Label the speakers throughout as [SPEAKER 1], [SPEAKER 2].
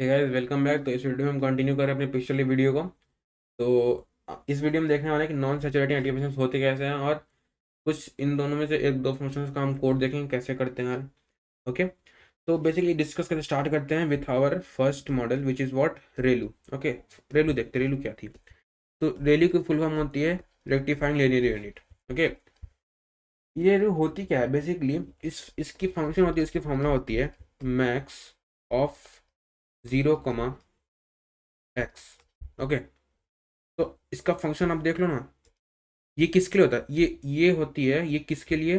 [SPEAKER 1] Hey guys, welcome back. तो इस video में हम कंटिन्यू करें अपने पिछले वीडियो को। तो इस वीडियो में देखने वाले हैं कि नॉन सैचुरेटिंग एंटीफंक्शंस होते कैसे हैं, और कुछ इन दोनों में से एक दो फंक्शंस का हम कोड देखेंगे कैसे करते हैं। ओके, तो बेसिकली डिस्कस करके स्टार्ट करते हैं with our first model which is what, ReLU. Okay, ReLU देखते हैं, रेलू क्या थी। तो रेलू की फुल फॉर्म होती है रेक्टिफाइंग लीनियर यूनिट। ओके, ये जो होती क्या है बेसिकली, इसकी फंक्शन होती है, इसकी फॉर्मूला होती है मैक्स ऑफ 0, एक्स। ओके, तो इसका फंक्शन आप देख लो ना, ये किसके लिए होता है, ये होती है, ये किसके लिए,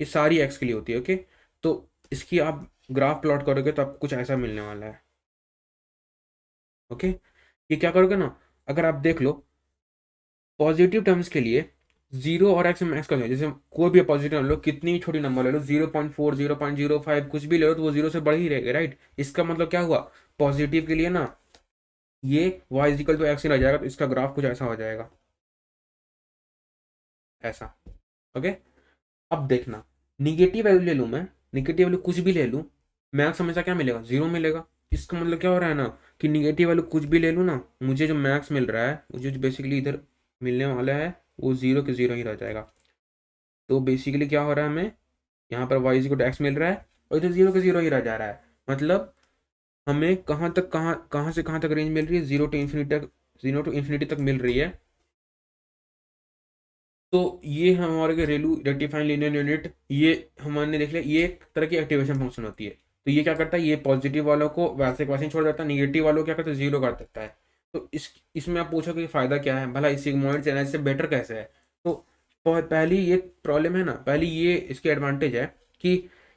[SPEAKER 1] ये सारी एक्स के लिए होती है। ओके, तो इसकी आप ग्राफ प्लॉट करोगे तो आपको कुछ ऐसा मिलने वाला है। ओके, ये क्या करोगे ना, अगर आप देख लो पॉजिटिव टर्म्स के लिए, जीरो और एक्स में एक्स का जैसे कोई भी पॉजिटिव लो, कितनी ही छोटी नंबर ले लो, 0.4, 0.05, कुछ भी ले लो, तो वो जीरो से बड़ा ही रहेगा, राइट। इसका मतलब क्या हुआ, पॉजिटिव के लिए ना ये y इजिकल टू एक्स ही रह जाएगा, तो इसका ग्राफ कुछ ऐसा हो जाएगा, ऐसा। ओके, अब देखना, निगेटिव वैल्यू ले लूँ मैं, निगेटिव वैल्यू कुछ भी ले लूँ, मैक्स हमेशा क्या मिलेगा, जीरो मिलेगा। इसका मतलब क्या हो रहा है ना, कि निगेटिव वैल्यू कुछ भी ले लूँ ना, मुझे जो मैक्स मिल रहा है, मुझे जो बेसिकली इधर मिलने वाला है, वो जीरो के जीरो ही रह जाएगा। तो बेसिकली क्या हो रहा है, हमें यहाँ पर वाई इक्वल टू एक्स मिल रहा है, और इधर जीरो के जीरो ही रह जा रहा है। मतलब हमें कहाँ तक, कहाँ कहाँ से कहाँ तक रेंज मिल रही है, जीरो टू इन्फिनिटी तक, जीरो टू इन्फिनिटी तक मिल रही है। तो ये हमारे रेलू रेक्टिफाइंग लीनियर यूनिट, ये हमने देख लिया, ये एक तरह की एक्टिवेशन फंक्शन होती है। तो ये क्या करता है, ये पॉजिटिव वालों को वैसे के वैसे ही छोड़ देता है, निगेटिव वालों को क्या करता है, जीरो कर देता है। तो इसमें आप पूछो कि फायदा क्या है, भला इस सिग्मोइड चैनल से बेटर कैसे है। तो पहली ये प्रॉब्लम है ना, पहली ये इसकी एडवांटेज है कि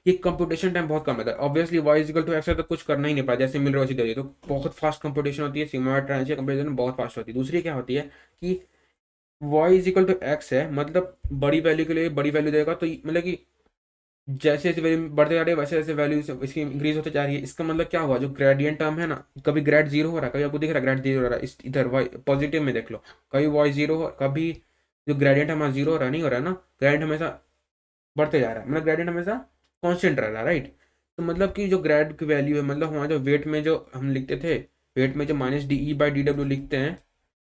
[SPEAKER 1] ये कंप्यूटेशन टाइम बहुत कम रहता है। Obviously y is equal to x तो कुछ करना ही नहीं पड़ा, जैसे मिल रहा है वैसे दे, तो बहुत फास्ट कंप्यूटेशन होती है, सिग्मोइड ट्रांस से कंपेरिजन बहुत फास्ट होती है। दूसरी क्या होती है कि y is equal to x है, मतलब बड़ी वैल्यू के लिए बड़ी वैल्यू देगा, तो मतलब कि जैसे जैसे वैल्यू बढ़ते जा रही है वैसे वैसे वैल्यू इसकी इंक्रीज होते जा रही है। इसका मतलब क्या हुआ, जो ग्रेडियंट टर्म है ना, कभी ग्रेड जीरो हो रहा है, कभी आपको दिख रहा है ग्रेड जीरो हो रहा है, इस इधर वाई पॉजिटिव में देख लो, कभी वाई जीरो हो, कभी जो ग्रेडियंट हमारा जीरो हो रहा है, नहीं हो रहा है ना, ग्रेडियंट हमेशा बढ़ते जा रहा है, मतलब ग्रेडियंट हमेशा कॉन्स्टेंट रह रहा है, राइट। तो मतलब कि जो ग्रेड की वैल्यू है, मतलब हमारा जो वेट में जो हम लिखते थे, वेट में जो minus D E by D W लिखते हैं,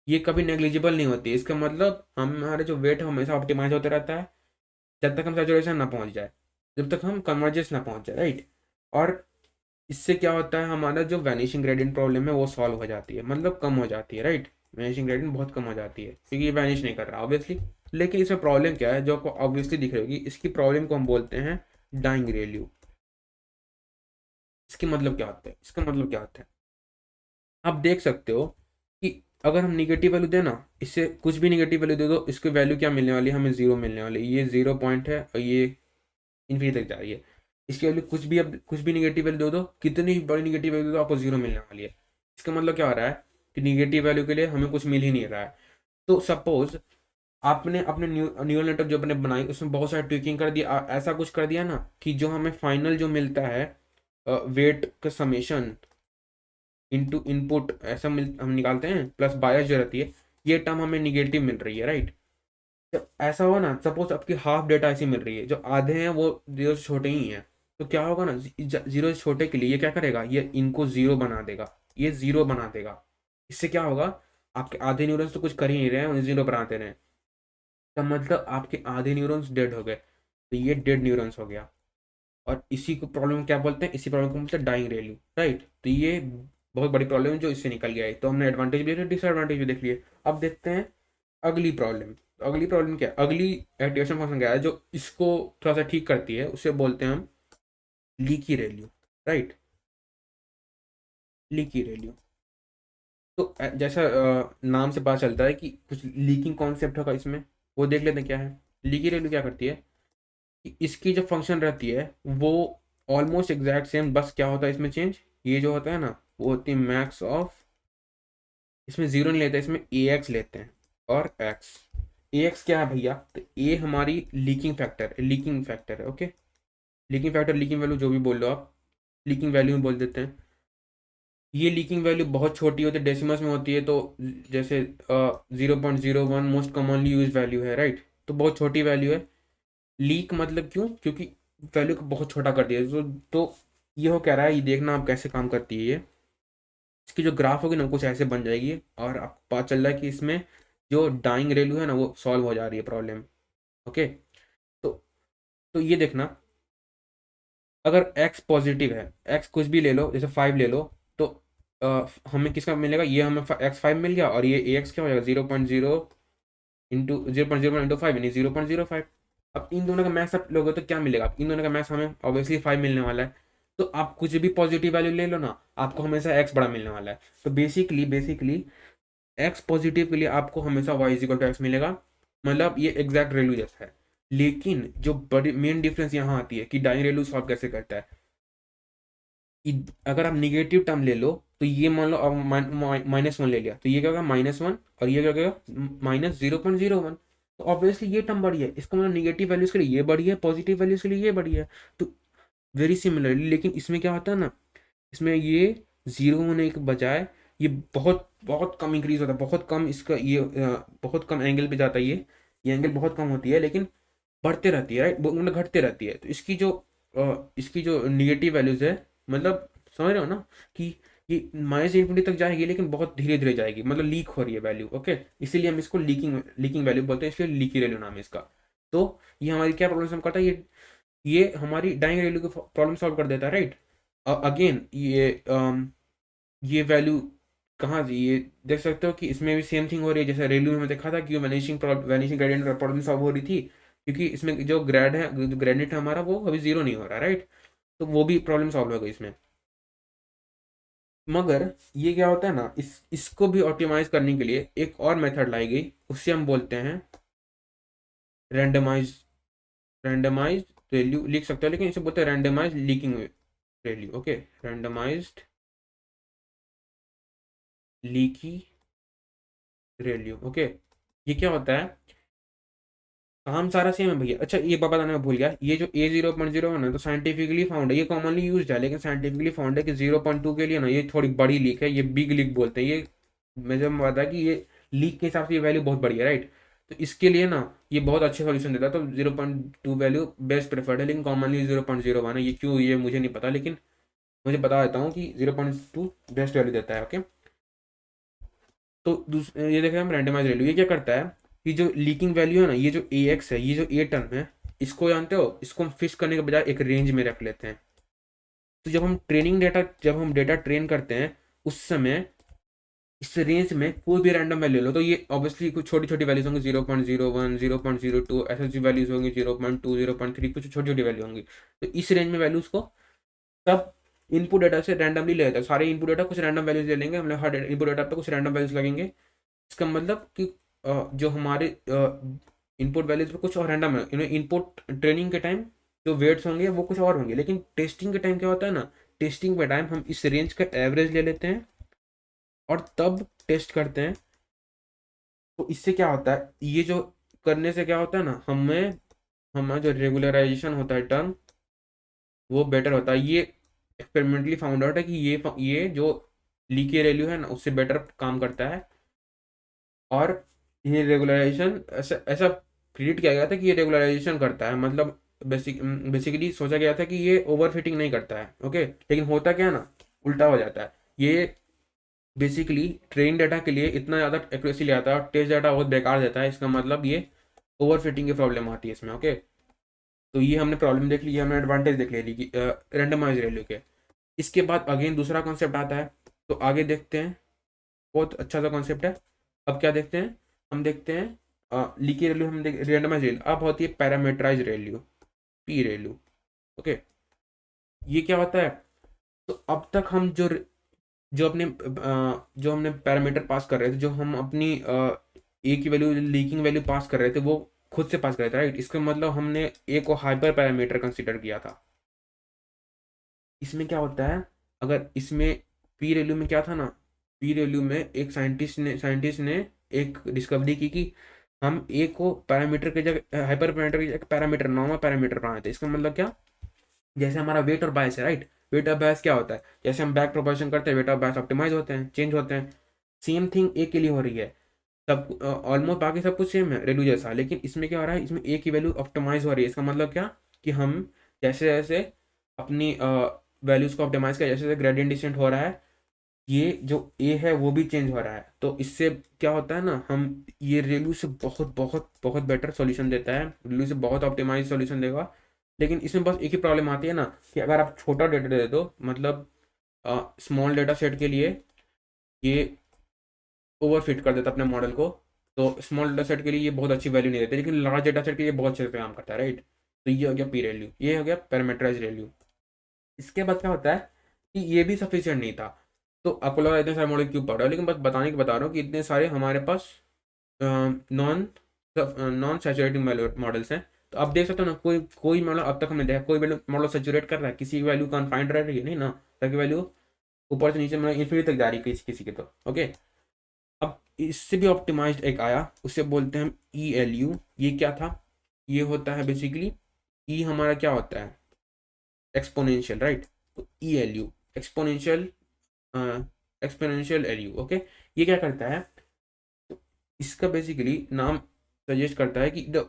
[SPEAKER 1] ये कभी नेग्लिजिबल नहीं होती। इसका मतलब हमारे जो वेट है हमेशा ऑप्टिमाइज होते रहता है, जब तक हम सैचुरेशन ना पहुंच जाए, जब तक हम कन्वर्जेंस ना पहुंच जाए, राइट। और इससे क्या होता है, हमारा जो वैनिशिंग ग्रेडियंट प्रॉब्लम है वो सॉल्व हो जाती है, मतलब कम हो जाती है, राइट। वैनिशिंग ग्रेडियंट बहुत कम हो जाती है क्योंकि ये वैनिश नहीं कर रहा ऑब्वियसली। लेकिन इसमें प्रॉब्लम क्या है, जो आपको ऑब्वियसली दिख रही होगी, इसकी प्रॉब्लम को हम बोलते हैं डाइंग रेल्यू। इसकी मतलब क्या होता है, इसका मतलब क्या होता है, आप देख सकते हो कि अगर हम निगेटिव वैल्यू दें ना, इससे कुछ भी निगेटिव वैल्यू दे दो, इसकी वैल्यू क्या मिलने वाली है, हमें जीरो मिलने वाली है। ये जीरो पॉइंट है और ये इन्फिनिटी तक जा रही है। इसकी वैल्यू कुछ भी, अब कुछ भी निगेटिव वैल्यू दे दो, कितनी भी बड़ी निगेटिव वैल्यू दे दो, आपको जीरो मिलने वाली है। इसका मतलब क्या हो रहा है कि निगेटिव वैल्यू के लिए हमें कुछ मिल ही नहीं रहा है। तो सपोज आपने अपने न्यूरल नेटवर्क जो अपने बनाई, उसमें बहुत सारा ट्विकिंग कर दिया, ऐसा कुछ कर दिया ना कि जो हमें फाइनल जो मिलता है वेट का समेशन इनटू इनपुट, ऐसा हम निकालते हैं, प्लस बायस जो रहती है, ये टर्म हमें निगेटिव मिल रही है, राइट। जब ऐसा हो ना, सपोज आपकी हाफ डेटा ऐसी मिल रही है, जो आधे हैं वो जीरो से छोटे ही हैं, तो क्या होगा ना, जीरो से छोटे के लिए ये क्या करेगा, ये इनको जीरो बना देगा, ये जीरो बना देगा। इससे क्या होगा, आपके आधे न्यूरॉन्स तो कुछ कर ही नहीं रहे हैं, उन्हें जीरो बनाते रहे, तो मतलब आपके आधे न्यूरॉन्स डेड हो गए, तो ये डेड न्यूरॉन्स हो गया। और इसी को प्रॉब्लम क्या बोलते हैं, इसी प्रॉब्लम को बोलते हैं डाइंग रेल्यू, राइट। तो ये बहुत बड़ी प्रॉब्लम है जो इससे निकल गया है। तो हमने एडवांटेज भी देख लिया, डिसएडवांटेज भी देख लिए। अब देखते हैं अगली प्रॉब्लम। अगली प्रॉब्लम क्या है, अगली एक्टिवेशन फंक्शन क्या है जो इसको थोड़ा सा ठीक करती है, उसे बोलते हैं हम leaky ReLU, right. Leaky ReLU, तो जैसा नाम से पता चलता है कि कुछ लीकिंग कॉन्सेप्ट होगा इसमें, वो देख लेते हैं क्या है। लीकी रेल्यू क्या करती है कि इसकी जो फंक्शन रहती है वो ऑलमोस्ट एग्जैक्ट सेम, बस क्या होता है इसमें चेंज, ये जो होता है ना, वो होती है मैक्स ऑफ, इसमें जीरो नहीं लेते, इसमें ए एक्स लेते हैं, और एक्स। ए एक्स क्या है भैया, तो ए हमारी लीकिंग फैक्टर, लीकिंग फैक्टर है, okay. Leaking factor, leaking value जो भी बोल लो आप, लीकिंग वैल्यू में बोल देते हैं। ये लीकिंग वैल्यू बहुत छोटी होती है, डेसिमल्स में होती है, तो जैसे 0.01 मोस्ट कॉमनली यूज वैल्यू है, राइट। तो बहुत छोटी वैल्यू है। लीक मतलब क्यों, क्योंकि वैल्यू को बहुत छोटा कर दिया, तो ये हो कह रहा है, ये देखना आप कैसे काम करती है ये। इसकी जो ग्राफ होगी ना कुछ ऐसे बन जाएगी, और आपको पता चल रहा है कि इसमें जो डाइंग रेलू है ना वो सॉल्व हो जा रही है प्रॉब्लम। ओके। तो तो ये देखना, अगर x पॉजिटिव है, x कुछ भी ले लो, जैसे 5 ले लो, तो हमें किसका मिलेगा, ये हमें x5 मिल गया, और ये ax क्या हो जाएगा 0.0 इंटू 0.01 इंटू 5 यानी 0.05। अब इन दोनों का मैक्स आप लोगे तो क्या मिलेगा, इन दोनों का मैक्स हमें ऑब्वियसली 5 मिलने वाला है। तो आप कुछ भी पॉजिटिव वैल्यू ले लो ना, आपको हमेशा x बड़ा मिलने वाला है। तो बेसिकली x पॉजिटिव के लिए आपको हमेशा y is equal to x मिलेगा, मतलब ये एग्जैक्ट वैल्यू जैसा है। लेकिन जो बड़ी मेन डिफरेंस यहाँ आती है कि डाइन वैल्यू सॉल्व कैसे करता है, कि अगर आप निगेटिव टर्म ले लो, तो ये मान लो अब -1 ले लिया, तो ये क्या होगा -1, और ये क्या होगा -0.01। तो ऑब्वियसली ये टर्म बड़ी है, इसका मतलब निगेटिव वैल्यूज के लिए ये बड़ी है, पॉजिटिव वैल्यूज के लिए ये बड़ी है। तो वेरी सिमिलरली, लेकिन इसमें क्या होता है ना, इसमें ये जीरो होने के बजाय ये बहुत बहुत कम इंक्रीज होता है, बहुत कम इसका ये बहुत कम एंगल पे जाता है ये एंगल बहुत कम होती है, लेकिन बढ़ते रहती है, राइट, मतलब घटते रहती है। तो इसकी जो निगेटिव वैल्यूज है, मतलब समझ रहे हो ना, कि ये -∞ तक जाएगी, लेकिन बहुत धीरे धीरे जाएगी, मतलब लीक हो रही है वैल्यू। ओके, इसीलिए हम इसको लीकिंग लीकिंग वैल्यू बोलते हैं, इसलिए लीकी वैल्यू नाम है इसका। तो ये हमारी क्या प्रॉब्लम सॉल्व करता है, ये हमारी डाइंग वैल्यू की प्रॉब्लम सॉल्व कर देता है, राइट। अगेन ये वैल्यू कहाँ से, ये देख सकते हो कि इसमें भी सेम थिंग हो रही है, जैसे रेलू में हमने देखा था कि वैनिशिंग ग्रेडियंट प्रॉब्लम सॉल्व हो रही थी, क्योंकि इसमें जो ग्रेडियंट है हमारा वो अभी जीरो नहीं हो रहा, राइट। तो वो भी प्रॉब्लम सॉल्व हो गई इसमें। मगर ये क्या होता है ना, इसको भी ऑप्टिमाइज करने के लिए एक और मेथड लाई गई, उससे हम बोलते हैं रैंडमाइज रैंडमाइज वैल्यू लिख सकते हो, लेकिन इसे बोलते हैं randomize leaking value. Okay, randomized leaky value. Okay, ये क्या होता है, काम सारा सेम है भैया। अच्छा, ये बताना मैं भूल गया, ये जो A0.0 है ना, तो साइंटिफिकली फाउंड है, ये कॉमनली यूज है, लेकिन साइंटिफिकली फाउंड है कि 0.2 के लिए ना ये थोड़ी बड़ी लीक है, ये बिग लीक बोलते हैं। ये मैं जब बताया कि ये लीक के हिसाब से ये वैल्यू बहुत बड़ी है, राइट। तो इसके लिए ना ये बहुत अच्छे सॉल्यूशन देता है, तो 0.2 वैल्यू बेस्ट प्रेफर्ड है, लेकिन कॉमनली 0.01 है। ये क्यों, ये मुझे नहीं पता, लेकिन मुझे बता देता हूँ कि 0.2 बेस्ट वैल्यू देता है। ओके, तो ये देखें हम रैंडमाइज वैल्यू, ये क्या करता है कि जो लीकिंग वैल्यू है ना, ये जो ए एक्स है, ये जो ए टर्म है, इसको जानते हो, इसको हम फिक्स करने के बजाय एक रेंज में रख लेते हैं। तो जब हम डेटा ट्रेन करते हैं, उस समय इस रेंज में कोई भी रैंडम वैल्यू लो, तो ये ऑब्वियसली कुछ छोटी छोटी वैल्यूज होंगी, 0.01 0.02 ऐसे वैल्यूज होंगी, 0.2 0.3 कुछ छोटी छोटी वैल्यू होंगी। तो इस रेंज में वैल्यूज को तब इनपुट डेटा से रैंडमली ले लेते हैं, सारे इनपुट डेटा कुछ रैंडम वैल्यूज ले लेंगे, हमने हर इनपुट डेटा पे कुछ रैंडम वैल्यूज लगेंगे। इसका मतलब कि जो हमारे इनपुट वैल्यूज पे कुछ और रैंडम है, इनपुट ट्रेनिंग के टाइम जो वेट्स होंगे वो कुछ और होंगे, लेकिन टेस्टिंग के टाइम क्या होता है ना, टेस्टिंग के टाइम हम इस रेंज का एवरेज ले लेते हैं और तब टेस्ट करते हैं। तो इससे क्या होता है, ये जो करने से क्या होता है ना, हमारा जो रेगुलराइजेशन होता है टर्म, वो बेटर होता है। ये एक्सपेरिमेंटली फाउंड आउट है कि ये जो लीकी वैल्यू है ना उससे बेटर काम करता है। और ये रेगुलराइजेशन ऐसा ऐसा प्रिडिक्ट किया गया था कि ये रेगुलराइजेशन करता है, मतलब बेसिकली सोचा गया था कि ये ओवर फिटिंग नहीं करता है। ओके, लेकिन होता क्या है ना, उल्टा हो जाता है। ये बेसिकली ट्रेन डाटा के लिए इतना ज़्यादा एक्यूरेसी ले आता है, और टेस्ट डाटा बहुत बेकार देता है, इसका मतलब ये ओवर फिटिंग की प्रॉब्लम आती है इसमें। ओके, तो ये हमने प्रॉब्लम देख ली, ये हमने एडवांटेज देख ली कि रैंडमाइज वैल्यू के। इसके बाद अगेन दूसरा कॉन्सेप्ट आता है, तो आगे देखते हैं, बहुत अच्छा सा कॉन्सेप्ट है। अब क्या देखते हैं, हम देखते हैं लीकी वैल्यू, हम देख रैंडमाइज वैल्यू, अब होती है parameterize value, P value. Okay, ये क्या होता है, तो अब तक हम जो हमने पैरामीटर पास कर रहे थे, जो हम अपनी ए की वैल्यू लीकिंग वैल्यू पास कर रहे थे, वो खुद से पास कर रहे थे, राइट। इसका मतलब हमने ए को हाइपर पैरामीटर कंसीडर किया था। इसमें क्या होता है, अगर इसमें पी वैल्यू में क्या था ना, पी वैल्यू में एक साइंटिस्ट ने एक डिस्कवरी की कि हम ए को पैरामीटर की जगह हाइपर पैरामीटर की जगह पैरामीटर नॉर्मल पैरामीटर बनाए थे। इसका मतलब क्या, जैसे हमारा वेट और बायस है, राइट। वेट और बायस क्या होता है, जैसे हम बैक प्रोपोर्शन करते हैं, वेट और बायस ऑप्टिमाइज होते हैं, चेंज होते हैं। सेम थिंग ए के लिए हो रही है, सब ऑलमोस्ट बाकी सब कुछ सेम है रेलू जैसा, लेकिन इसमें क्या हो रहा है, इसमें ए की वैल्यू ऑप्टिमाइज हो रही है। इसका मतलब क्या, कि हम जैसे जैसे अपनी वैल्यूज़ को ऑप्टिमाइज किया, जैसे जैसे ग्रेडियंट डिसेंट हो रहा है ये जो ए है वो भी चेंज हो रहा है। तो इससे क्या होता है ना, हम ये रेलू से बहुत बहुत बहुत बेटर सॉल्यूशन देता है, रेलू से बहुत ऑप्टिमाइज सॉल्यूशन देगा। लेकिन इसमें बस एक ही प्रॉब्लम आती है ना कि अगर आप छोटा डेटा दे दो, मतलब स्मॉल डेटा सेट के लिए ये ओवरफिट कर देता है अपने मॉडल को। तो स्मॉल डेटा सेट के लिए ये बहुत अच्छी वैल्यू नहीं देते, लेकिन लार्ज डेटा सेट के लिए बहुत अच्छे से काम करता है, राइट। तो ये हो गया पी वैल्यू, ये हो गया पैरामीटराइज वैल्यू। इसके बाद क्या होता है कि ये भी सफिशिएंट नहीं था। तो आपको लगा इतने सारे मॉडल क्यों पढ़ रहे हो, लेकिन बस बताने के बता रहा हूँ कि इतने सारे हमारे पास नॉन नॉन सैचुरेटिंग मॉडल्स हैं। तो आप देख सकते हो ना, कोई कोई मॉडल अब तक हमने देखा कोई मॉडल सैचुरेट कर रहा है, किसी की वैल्यू कन्फाइंड रह रही है नहीं ना, ताकि वैल्यू ऊपर से नीचे मतलब इन्फिनिटी तक जा रही है किसी किसी की। तो ओके, अब इससे भी ऑप्टिमाइज्ड एक आया, उसे बोलते हैं हम ई एल यू। ये क्या था, ये होता है बेसिकली ई हमारा क्या होता है एक्सपोनेंशियल, राइट। तो E L U exponential, exponential L U, okay. ये क्या करता है, तो इसका बेसिकली नाम सजेस्ट करता है कि the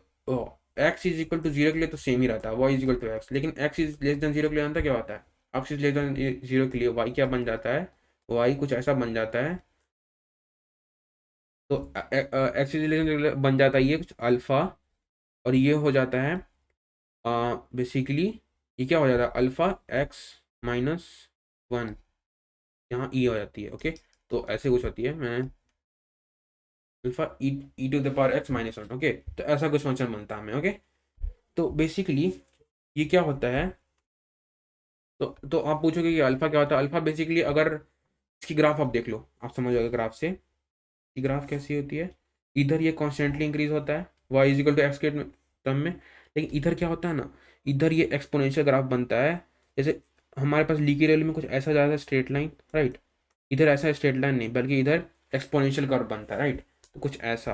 [SPEAKER 1] X is equal to zero के लिए तो सेम ही रहता है, Y is equal to X, लेकिन X is less than zero के लिए जानता क्या होता है, X is less than zero के लिए वाई क्या बन जाता है, वाई कुछ ऐसा बन जाता है। तो एक्स इज लेस देन बन जाता है ये कुछ अल्फा, और ये हो जाता है बेसिकली ये क्या हो जाता है अल्फा एक्स माइनस वन, यहाँ ई हो जाती है, ओके। तो ऐसे कुछ होती है, मैं alpha e to the power x minus one, okay. तो ऐसा कुछ फंक्शन बनता है हमें, ओके। तो बेसिकली ये क्या होता है, तो आप पूछोगे कि अल्फा क्या होता है। अल्फा बेसिकली अगर इसकी ग्राफ आप देख लो, आप समझ जाओगे ग्राफ से कि ग्राफ कैसी होती है। इधर ये कॉन्स्टेंटली इंक्रीज होता है वाई इजिकल टू एक्स के टर्म में, लेकिन इधर क्या होता है ना, इधर ये एक्सपोनेंशियल ग्राफ बनता है। जैसे हमारे पास लीकी रेल में कुछ ऐसा ज़्यादा स्ट्रेट लाइन, राइट। इधर ऐसा स्ट्रेट लाइन नहीं, बल्कि इधर एक्सपोनेंशियल कर्व बनता है, राइट। तो कुछ ऐसा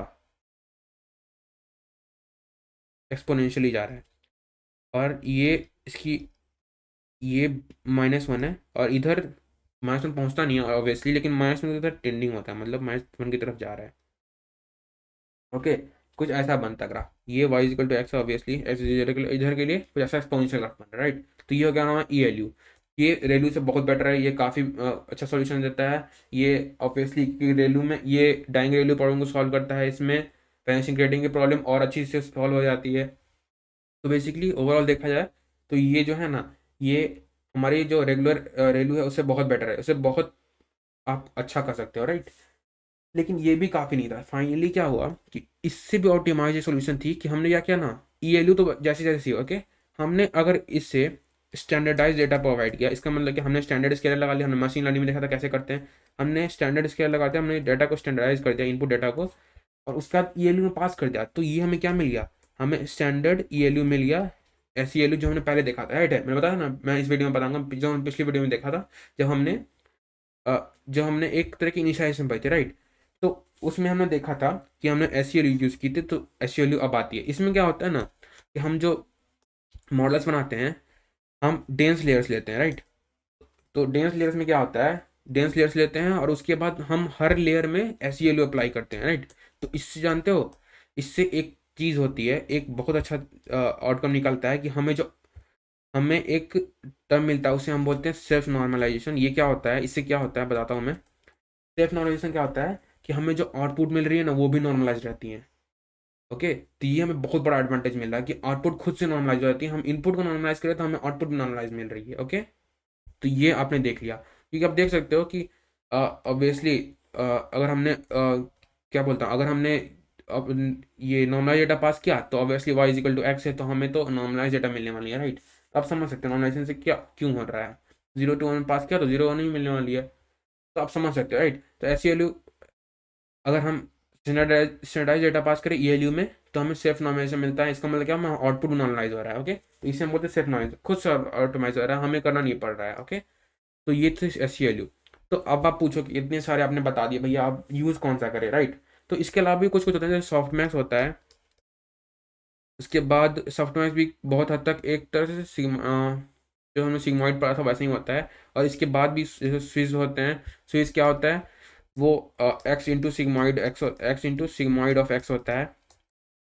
[SPEAKER 1] एक्सपोनेंशियली जा रहा है, और ये इसकी ये माइनस वन है, और इधर माइनस वन पहुँचता नहीं है ऑब्वियसली, लेकिन माइनस वन इधर टेंडिंग होता है, मतलब माइनस वन की तरफ जा रहा है, ओके। कुछ ऐसा बनता ग्राफ, ये y equal to x obviously x इधर के लिए कुछ ऐसा एक्सपोनेंशियल ग्राफ बन रहा है, राइट। तो ये हो गया नाम है ई एल यू। ये रेलू से बहुत बेटर है, ये काफ़ी अच्छा सॉल्यूशन देता है। ये ऑब्वियसली रेलू में ये डाइंग रेलू प्रॉब्लम को सॉल्व करता है, इसमें वैनिशिंग ग्रेडिंग की प्रॉब्लम और अच्छी से सॉल्व हो जाती है। तो बेसिकली ओवरऑल देखा जाए तो ये जो है ना, ये हमारी जो रेगुलर रेलू है उससे बहुत बेटर है, उससे बहुत आप अच्छा कर सकते हो, राइट। लेकिन ये भी काफ़ी नहीं था। फाइनली क्या हुआ कि इससे भी ऑप्टिमाइज सोल्यूशन थी कि हमने क्या किया ना, ई एल यू तो जैसे जैसे ओके, हमने अगर इससे स्टैंडर्डाइज डेटा प्रोवाइड किया, इसका मतलब कि हमने स्टैंडर्ड स्केलर लगा लिया। हमने मशीन लर्निंग में देखा था कैसे करते हैं, हमने स्टैंडर्ड स्केलर लगाते हैं, हमने डेटा को स्टैंडर्डाइज कर दिया इनपुट डेटा को, और उसके बाद ई एल यू में पास कर दिया। तो ये हमें क्या मिल गया, हमें स्टैंडर्ड ई एल यू मिल गया, ऐसी एल यू जो हमने पहले देखा था, राइट है। मैंने बताया ना, मैं इस वीडियो में बताऊंगा जो हमने पिछली वीडियो में देखा था, जब हमने जो हमने एक तरह की इनिशियलाइजेशन पाई थी, राइट। तो उसमें हमने देखा था कि हमने S C L U use की थी, तो एस सी एल यू अब आती है। इसमें क्या होता है ना कि हम जो मॉडल्स बनाते हैं, हम डेंस लेयर्स लेते हैं, राइट। तो डेंस लेयर्स में क्या होता है, डेंस लेयर्स लेते हैं और उसके बाद हम हर लेयर में S C L U apply करते हैं, राइट। तो इससे जानते हो, इससे एक चीज़ होती है, एक बहुत अच्छा आउटकम निकलता है कि हमें एक टर्म मिलता है, उसे हम बोलते हैं सेल्फ नॉर्मलाइजेशन। ये क्या होता है, इससे क्या होता है बताता हूँ मैं। सेल्फ नॉर्मलाइजेशन क्या होता है कि हमें जो आउटपुट मिल रही है ना वो भी नॉर्मलाइज रहती है, ओके। तो ये हमें बहुत बड़ा एडवांटेज मिल रहा है कि आउटपुट खुद से नॉर्मलाइज हो जाती है। हम इनपुट को नॉर्मलाइज करें तो हमें आउटपुट भी नॉर्मलाइज मिल रही है, ओके। तो ये आपने देख लिया, क्योंकि आप देख सकते हो कि ऑब्वियसली अगर हमने क्या बोलता हूँ, अगर हमने अब ये नॉर्मलाइज डेटा पास किया तो obviously y is equal to x है, तो हमें तो नॉर्मलाइज डेटा मिलने वाली है, राइट। तो आप समझ सकते हो नॉर्मलाइजेशन से क्या क्यों हो रहा है, जीरो टू वन पास किया तो जीरो वन ही मिलने वाली है। तो आप समझ सकते हो, राइट। तो ऐसी वैल्यू अगर हम स्टैंडर्डाइज डेटा पास करें ई एल यू में, तो हमें सेल्फ नॉर्मलाइजेशन मिलता है। इसका मतलब क्या, हमें आउटपुट नॉर्मलाइज हो रहा है, ओके। तो इसे हम बोलते हैं सेल्फ नॉर्मलाइज, खुद से ऑटोमाइज हो रहा है, हमें करना नहीं पड़ रहा है, ओके। तो ये थे एस सी एल यू। तो अब आप पूछो कि इतने सारे आपने बता दिए, भैया आप यूज़ कौन सा करें, राइट। तो इसके अलावा भी कुछ कुछ होता है, जैसे सॉफ्टमैक्स होता है। उसके बाद सॉफ्टमैक्स भी बहुत हद तक एक तरह से जो हमने सिग्मॉइड पढ़ा था वैसे ही होता है। और इसके बाद भी स्विच होते हैं। स्विच क्या होता है, वो x into sigmoid x into sigmoid of x होता है।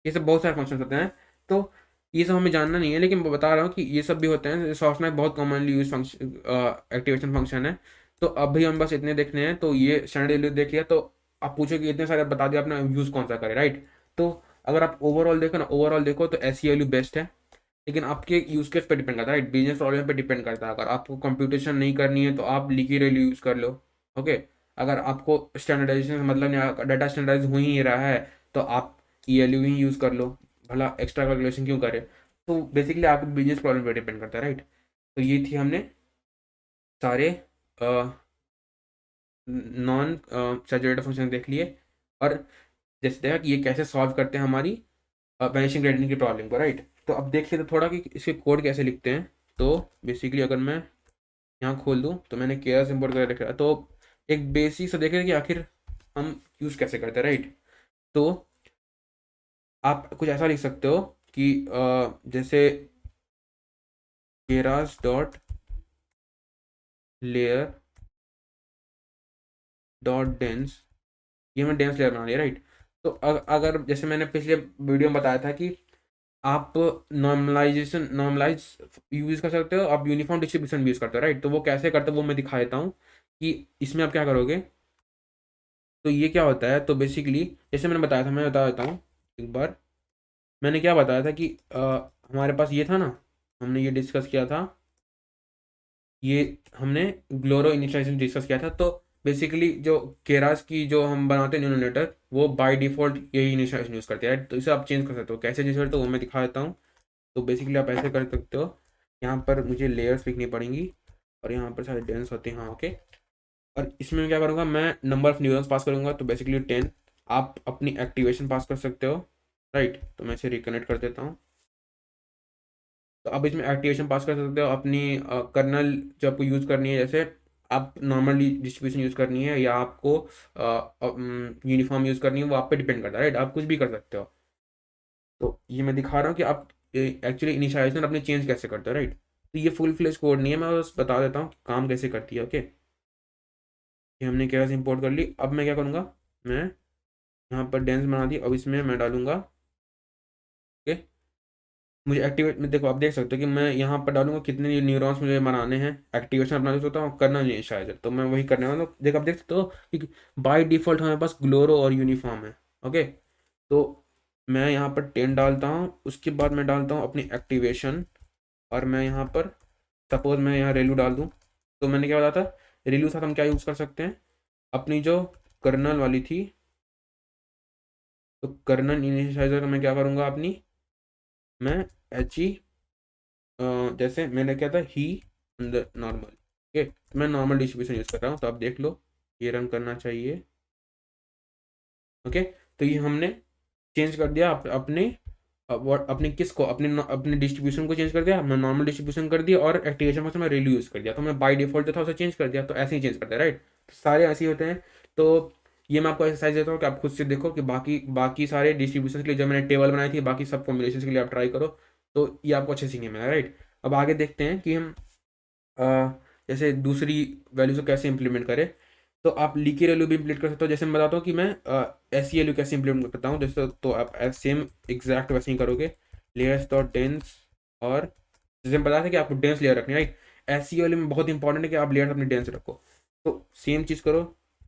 [SPEAKER 1] ये सब बहुत सारे फंक्शन होते हैं। तो ये सब हमें जानना नहीं है, लेकिन मैं बता रहा हूँ कि ये सब भी होते हैं। सॉफ्टमैक बहुत commonly use function activation function है। तो अभी हम बस इतने देखने हैं। तो ये स्टैंडर्ड वैल्यू देख लिया, तो आप पूछो कि इतने सारे बता दिया, अपना यूज़ कौन सा करे, राइट। तो अगर आप ओवरऑल देखो ना, ओवरऑल देखो तो एस वैल्यू बेस्ट है, लेकिन आपके यूज़ केस पे डिपेंड करता है, राइट। बिजनेस प्रॉब्लम पे डिपेंड करता है। अगर आपको कंप्यूटेशन नहीं करनी है तो आप लीकी वैल्यू यूज़ कर लो, ओके। अगर आपको स्टैंडर्डाइजेशन मतलब नहीं, डाटा स्टैंडर्डाइज हो ही नहीं रहा है, तो आप ई वैल्यू ही यूज़ कर लो, भला एक्स्ट्रा कैलकुलेशन क्यों करें। तो बेसिकली आपके बिजनेस प्रॉब्लम पे डिपेंड करता है, राइट। तो ये थी हमने सारे नॉन सैचुरेटेड फंक्शन देख लिए, और जैसे देखा कि ये कैसे सॉल्व करते हैं हमारी वैनिशिंग ग्रेडियंट की प्रॉब्लम को, राइट। तो अब देख लेते थोड़ा कि इसके कोड कैसे लिखते हैं। तो बेसिकली अगर मैं यहाँ खोल दूँ तो मैंने केयर्स इंपोर्ट कर रखा है। तो एक बेसिक से देखें कि आखिर हम यूज़ कैसे करते हैं, राइट। तो आप कुछ ऐसा लिख सकते हो कि जैसे Keras dot layer dot dense, ये मैं डेंस लेयर बना लिया, राइट। तो अगर जैसे मैंने पिछले वीडियो में बताया था कि आप नॉर्मलाइज यूज़ कर सकते हो, आप यूनिफॉर्म डिस्ट्रीब्यूशन भी यूज़ करते हो, राइट। तो वो कैसे करते हो वो मैं दिखा देता हूँ कि इसमें आप क्या करोगे। तो ये क्या होता है, तो बेसिकली जैसे मैंने बताया था, मैं बता देता हूँ एक बार। मैंने क्या बताया था कि हमारे पास ये था ना, हमने ये डिस्कस किया था, ये हमने ग्लोरो इनिशियलाइजेशन डिस्कस किया था। तो बेसिकली जो केरास की जो हम बनाते हैं न्यूनोनेटर, वो बाय डिफ़ॉल्ट यही इनिशियलाइजेशन यूज़ करते हैं। तो इसे आप चेंज कर सकते हो, कैसे चेंज करते हो वो मैं दिखा देता हूँ। तो बेसिकली आप ऐसे कर सकते हो, यहाँ पर मुझे लेयर्स लिखनी पड़ेंगी, और यहाँ पर सारे डेंस होते हैं, हाँ ओके। और इसमें मैं क्या करूँगा, मैं नंबर ऑफ न्यूरॉन्स पास करूँगा, तो बेसिकली 10। आप अपनी एक्टिवेशन पास कर सकते हो, राइट। तो मैं इसे रिकनेक्ट कर देता हूँ। तो आप इसमें एक्टिवेशन पास कर सकते हो अपनी कर्नल जो आपको यूज़ करनी है, जैसे आप नॉर्मली डिस्ट्रीब्यूशन यूज़ करनी है या आपको यूनिफॉर्म यूज़ करनी है, वो आप पे डिपेंड करता है, राइट। आप कुछ भी कर सकते हो। तो ये मैं दिखा रहा हूँ कि आप एक्चुअली इनिशियलाइजेशन अपने चेंज कैसे करते हो, राइट। तो ये फुल फ्लेज कोड नहीं है, मैं बस बता देता हूँ कि काम कैसे करती है, ओके। ये हमने कैसे इंपोर्ट कर ली। अब मैं क्या करूँगा, मैं यहाँ पर डेंस बना दी, अब इसमें मैं डालूंगा, ओके। मुझे एक्टिवेट में देखो, आप देख सकते हो कि मैं यहाँ पर डालूंगा कितने न्यूरॉन्स मुझे बनाने हैं। एक्टिवेशन अपना देख सकता हूँ, करना नहीं है शायद, तो मैं वही करने वाला हूँ। देखो आप देख सकते हो कि बाय डिफ़ॉल्ट हमारे पास ग्लोरो और यूनिफॉर्म है, ओके। तो मैं यहाँ पर 10 डालता हूँ, उसके बाद मैं डालता हूँ अपनी एक्टिवेशन, और मैं यहाँ पर सपोज मैं यहाँ रेलू डाल दूँ। तो मैंने क्या बताया था, रेलू साथ हम क्या यूज़ कर सकते हैं, अपनी जो कर्नल वाली थी, तो कर्नल इनिशियलाइजर में क्या करूँगा अपनी, मैं एच ई जैसे मैंने क्या था ही अंदर नॉर्मल, ओके। तो मैं नॉर्मल डिस्ट्रीब्यूशन यूज़ कर रहा हूँ, तो आप देख लो ये रन करना चाहिए, ओके। तो ये हमने चेंज कर दिया अपने अपने किसको, अपने डिस्ट्रीब्यूशन को चेंज कर दिया, हमने नॉर्मल डिस्ट्रीब्यूशन कर दिया, और एक्टिवेशन फंक्शन में रेलू यूज़ कर दिया। तो मैं बाय डिफॉल्ट जो था उसे चेंज कर दिया, तो ऐसे ही चेंज करते हैं, राइट। तो सारे ऐसे ही होते हैं। तो ये मैं आपको एक्सरसाइज देता हूँ कि आप खुद से देखो कि बाकी बाकी सारे डिस्ट्रीब्यूशन के लिए जो मैंने टेबल बनाई थी, बाकी सब कॉम्बिनेशन के लिए आप ट्राई करो। तो ये आपको अच्छे सीखने में आया, राइट। अब आगे देखते हैं कि हम अ, जैसे दूसरी वैल्यूज को कैसे इंप्लीमेंट करें। तो आप लीकी वैल्यू भी इंप्लीमेंट कर सकते हो, जैसे मैं बताता हूँ कि मैं ऐसी वैल्यू कैसे इंप्लीमेंट करता हूँ। जैसे तो आप सेम एग्जैक्ट वैसे ही करोगे, लेयर्स डॉट डेंस, और जैसे मैं बताया था कि आपको डेंस लेयर रखनी है, राइट। ऐसी वैल्यू में बहुत इंपॉर्टेंट है कि आप लेयर अपनी डेंस रखो। तो सेम चीज़ करो,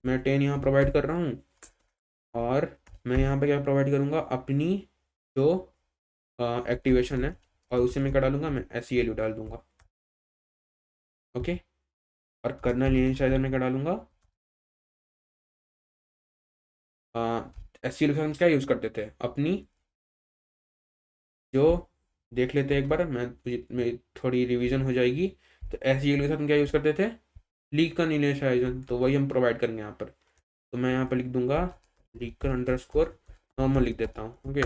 [SPEAKER 1] मैं 10 यहाँ प्रोवाइड कर रहा हूँ, और मैं यहाँ पे क्या प्रोवाइड करूँगा, अपनी जो एक्टिवेशन है, और उसे मैं क्या डालूंगा, मैं ऐसी वैल्यू डाल दूंगा, ओके। और कर्नल इनिशियलाइजर में क्या डालूंगा, एस सी हम क्या यूज़ करते थे अपनी, जो देख लेते हैं एक बार, मैं थोड़ी रिवीजन हो जाएगी। तो एस सी हम क्या यूज़ करते थे, लीकन इनिशियलाइजर, तो वही हम प्रोवाइड करेंगे यहाँ पर। तो मैं यहाँ पर लिख दूंगा लीकन अंडरस्कोर नॉर्मल लिख देता हूँ, ओके।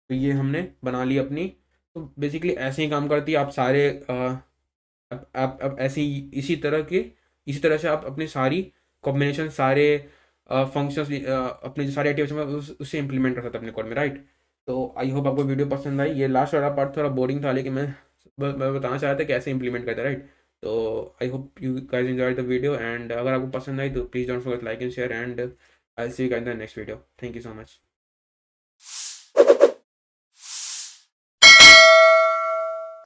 [SPEAKER 1] तो ये हमने बना ली अपनी। तो बेसिकली ऐसे ही काम करती है। आप सारे आप ऐसे ही इसी तरह से आप अपनी सारी कॉम्बिनेशन, सारे फंक्शंस, अपने जो सारे एक्टिवेशन में उसे इंप्लीमेंट कर सकते हैं अपने कोड में, राइट। तो आई होप आपको वीडियो पसंद आई। ये लास्ट वाला पार्ट थोड़ा बोरिंग था, लेकिन मैं बताना चाह रहा था कैसे इंप्लीमेंट करते हैं, राइट। तो I hope you guys enjoy the video, and अगर आपको पसंद आई तो please don't forget like and share, and I see you guys in the next video. Thank you so much.